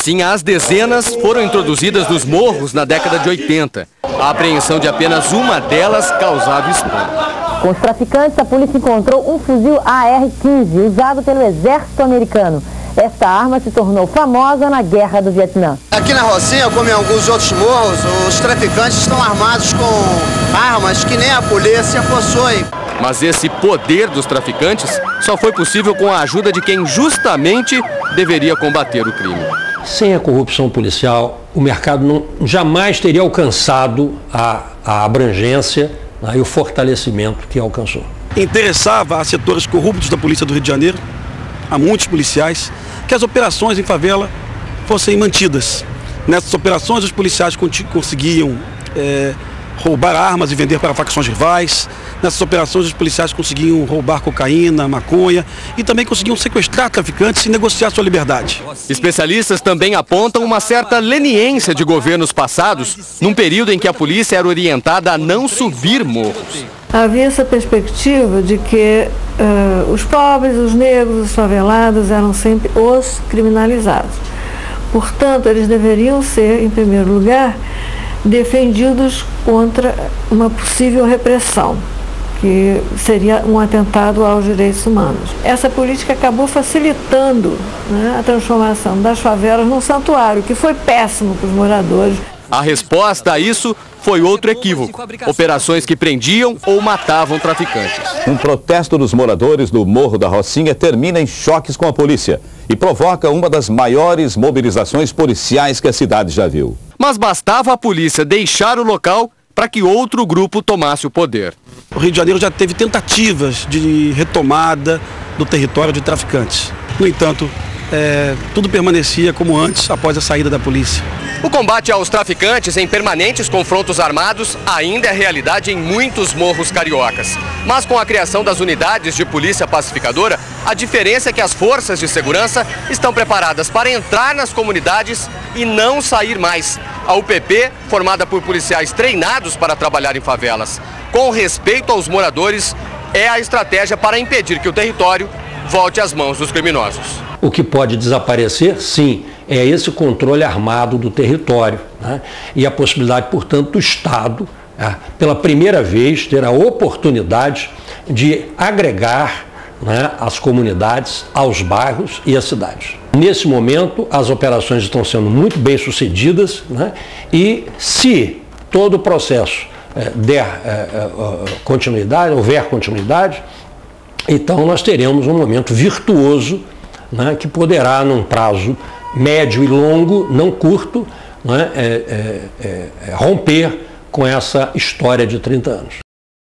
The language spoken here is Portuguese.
Assim, as dezenas foram introduzidas nos morros na década de 80. A apreensão de apenas uma delas causava espanto. Com os traficantes, a polícia encontrou um fuzil AR-15 usado pelo exército americano. Esta arma se tornou famosa na Guerra do Vietnã. Aqui na Rocinha, como em alguns outros morros, os traficantes estão armados com armas que nem a polícia possui. Mas esse poder dos traficantes só foi possível com a ajuda de quem justamente deveria combater o crime. Sem a corrupção policial, o mercado jamais teria alcançado a abrangência, né, e o fortalecimento que alcançou. Interessava a setores corruptos da Polícia do Rio de Janeiro, a muitos policiais, que as operações em favela fossem mantidas. Nessas operações, os policiais conseguiam roubar armas e vender para facções rivais. Nessas operações, os policiais conseguiam roubar cocaína, maconha e também conseguiam sequestrar traficantes e negociar sua liberdade. Especialistas também apontam uma certa leniência de governos passados, num período em que a polícia era orientada a não subir morros. Havia essa perspectiva de que os pobres, os negros, os favelados eram sempre os criminalizados. Portanto, eles deveriam ser, em primeiro lugar, defendidos contra uma possível repressão, que seria um atentado aos direitos humanos. Essa política acabou facilitando, né, a transformação das favelas num santuário, que foi péssimo para os moradores. A resposta a isso foi outro equívoco: operações que prendiam ou matavam traficantes. Um protesto dos moradores do Morro da Rocinha termina em choques com a polícia e provoca uma das maiores mobilizações policiais que a cidade já viu. Mas bastava a polícia deixar o local para que outro grupo tomasse o poder. O Rio de Janeiro já teve tentativas de retomada do território de traficantes. No entanto, tudo permanecia como antes, após a saída da polícia. O combate aos traficantes em permanentes confrontos armados ainda é realidade em muitos morros cariocas. Mas com a criação das unidades de polícia pacificadora, a diferença é que as forças de segurança estão preparadas para entrar nas comunidades e não sair mais. A UPP, formada por policiais treinados para trabalhar em favelas, com respeito aos moradores, é a estratégia para impedir que o território volte às mãos dos criminosos. O que pode desaparecer, sim, é esse controle armado do território, né? E a possibilidade, portanto, do Estado, pela primeira vez, ter a oportunidade de agregar, né, as comunidades aos bairros e às cidades. Nesse momento, as operações estão sendo muito bem sucedidas, né? E se todo o processo houver continuidade, então nós teremos um momento virtuoso, né, que poderá, num prazo médio e longo, não curto, né, romper com essa história de 30 anos.